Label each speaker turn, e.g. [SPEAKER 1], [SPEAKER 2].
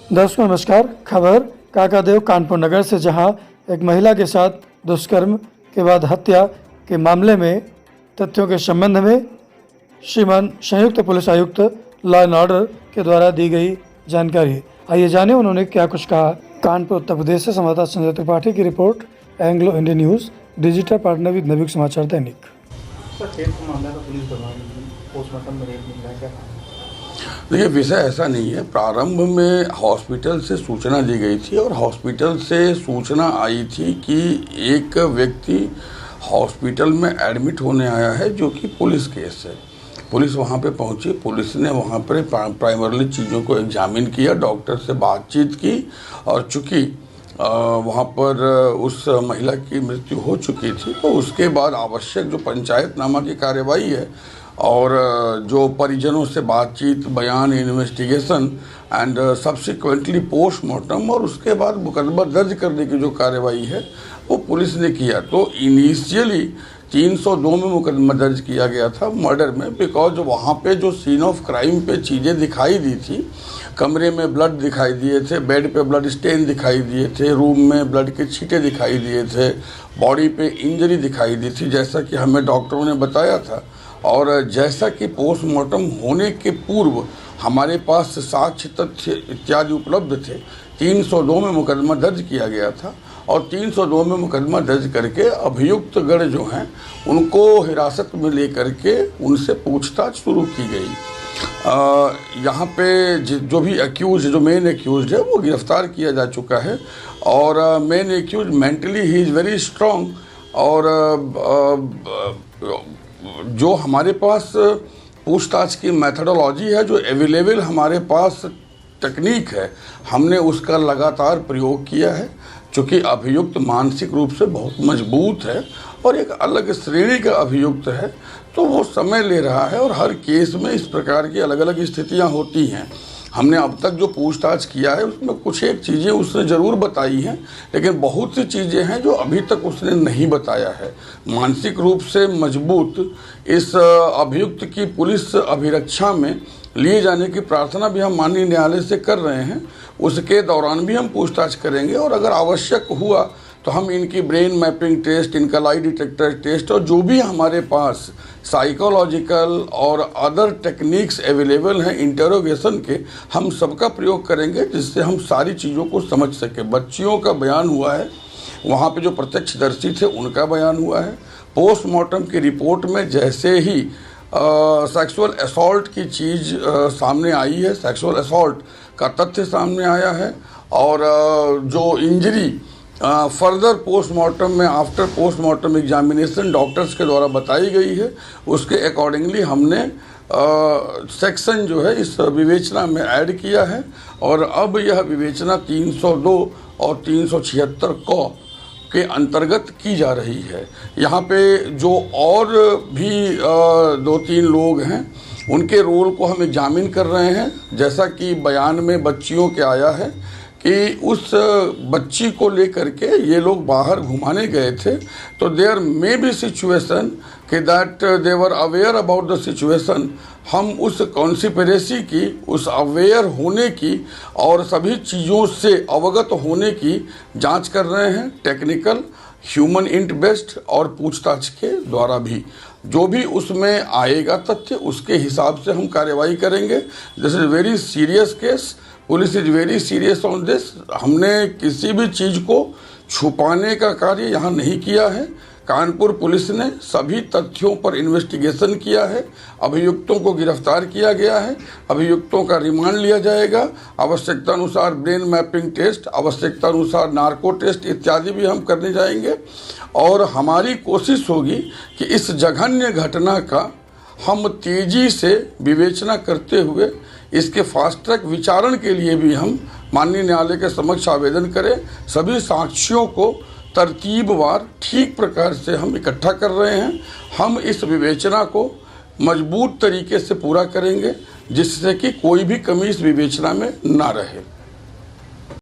[SPEAKER 1] दर्शकों नमस्कार। खबर काकादेव कानपुर नगर से, जहां एक महिला के साथ दुष्कर्म के बाद हत्या के मामले में तथ्यों के संबंध में श्रीमान संयुक्त पुलिस आयुक्त लॉ एंड ऑर्डर के द्वारा दी गई जानकारी। आइए जाने उन्होंने क्या कुछ कहा। कानपुर उत्तर प्रदेश से संवाददाता संजय त्रिपाठी की report, Anglo Indian news, digital partner with Navyug Samachar Dainik.
[SPEAKER 2] देखिए, विषय ऐसा नहीं है। प्रारंभ में हॉस्पिटल से सूचना दी गई थी और हॉस्पिटल से सूचना आई थी कि एक व्यक्ति हॉस्पिटल में एडमिट होने आया है, जो कि पुलिस केस है। पुलिस वहां पे पहुंची, पुलिस ने वहां पर प्राइमरली चीज़ों को एग्जामिन किया, डॉक्टर से बातचीत की और चूँकि वहाँ पर उस महिला की मृत्यु हो चुकी थी, तो उसके बाद आवश्यक जो पंचायतनामा की कार्यवाही है और जो परिजनों से बातचीत, बयान, इन्वेस्टिगेशन एंड सब्सिक्वेंटली पोस्टमार्टम और उसके बाद मुकदमा दर्ज करने की जो कार्रवाई है वो पुलिस ने किया। तो इनिशियली 302 में मुकदमा दर्ज किया गया था मर्डर में, बिकॉज वहाँ पे जो सीन ऑफ क्राइम पे चीज़ें दिखाई दी थी, कमरे में ब्लड दिखाई दिए थे, बेड पे ब्लड स्टेन दिखाई दिए थे, रूम में ब्लड के छींटे दिखाई दिए थे, बॉडी पे इंजरी दिखाई दी थी, जैसा कि हमें डॉक्टरों ने बताया था। और जैसा कि पोस्टमार्टम होने के पूर्व हमारे पास साक्ष्य, तथ्य इत्यादि उपलब्ध थे, 302 में मुकदमा दर्ज किया गया था और 302 में मुकदमा दर्ज करके अभियुक्त गण जो हैं उनको हिरासत में लेकर के उनसे पूछताछ शुरू की गई। यहाँ पे जो भी एक्यूज, जो मेन एक्यूज है, वो गिरफ्तार किया जा चुका है और मेन एक्यूज मेंटली ही इज़ वेरी स्ट्रॉन्ग। और जो हमारे पास पूछताछ की मेथडोलॉजी है, जो अवेलेबल हमारे पास टेक्निक है, हमने उसका लगातार प्रयोग किया है। चूँकि अभियुक्त मानसिक रूप से बहुत मजबूत है और एक अलग श्रेणी का अभियुक्त है, तो वो समय ले रहा है और हर केस में इस प्रकार की अलग अलग स्थितियां होती हैं। हमने अब तक जो पूछताछ किया है उसमें कुछ एक चीज़ें उसने ज़रूर बताई हैं, लेकिन बहुत सी चीज़ें हैं जो अभी तक उसने नहीं बताया है। मानसिक रूप से मजबूत इस अभियुक्त की पुलिस अभिरक्षा में लिए जाने की प्रार्थना भी हम माननीय न्यायालय से कर रहे हैं। उसके दौरान भी हम पूछताछ करेंगे और अगर आवश्यक हुआ तो हम इनकी ब्रेन मैपिंग टेस्ट, इनका लाई डिटेक्टर टेस्ट और जो भी हमारे पास साइकोलॉजिकल और अदर टेक्निक्स अवेलेबल हैं इंटरोगेशन के, हम सबका प्रयोग करेंगे, जिससे हम सारी चीज़ों को समझ सकें। बच्चियों का बयान हुआ है, वहाँ पे जो प्रत्यक्षदर्शी थे उनका बयान हुआ है। पोस्टमार्टम की रिपोर्ट में जैसे ही सेक्सुअल असॉल्ट की चीज़ सामने आई है, सेक्सुअल असॉल्ट का तथ्य सामने आया है और जो इंजरी फर्दर पोस्टमार्टम में, आफ्टर पोस्टमार्टम एग्जामिनेशन डॉक्टर्स के द्वारा बताई गई है, उसके अकॉर्डिंगली हमने सेक्शन जो है इस विवेचना में ऐड किया है और अब यह विवेचना 302 और 376 क के अंतर्गत की जा रही है। यहाँ पे जो और भी 2-3 लोग हैं उनके रोल को हम एग्जामिन कर रहे हैं। जैसा कि बयान में बच्चियों के आया है कि उस बच्ची को लेकर के ये लोग बाहर घुमाने गए थे, तो देयर मे बी सिचुएशन कि that they were aware about the situation. हम उस कॉन्स्पिरेसी की, उस अवेयर होने की और सभी चीज़ों से अवगत होने की जांच कर रहे हैं, टेक्निकल, ह्यूमन इंट बेस्ड और पूछताछ के द्वारा भी। जो भी उसमें आएगा तथ्य, उसके हिसाब से हम कार्रवाई करेंगे। This is very serious case, police is very serious on this. हमने किसी भी चीज़ को छुपाने का कार्य यहाँ नहीं किया है। कानपुर पुलिस ने सभी तथ्यों पर इन्वेस्टिगेशन किया है, अभियुक्तों को गिरफ्तार किया गया है, अभियुक्तों का रिमांड लिया जाएगा, आवश्यकता अनुसार ब्रेन मैपिंग टेस्ट, आवश्यकता अनुसार नार्को टेस्ट इत्यादि भी हम करने जाएंगे। और हमारी कोशिश होगी कि इस जघन्य घटना का हम तेज़ी से विवेचना करते हुए इसके फास्ट ट्रैक विचारण के लिए भी हम माननीय न्यायालय के समक्ष आवेदन करें। सभी साक्ष्यों को तरतीबवार ठीक प्रकार से हम इकट्ठा कर रहे हैं। हम इस विवेचना को मजबूत तरीके से पूरा करेंगे, जिससे कि कोई भी कमी इस विवेचना में ना रहे।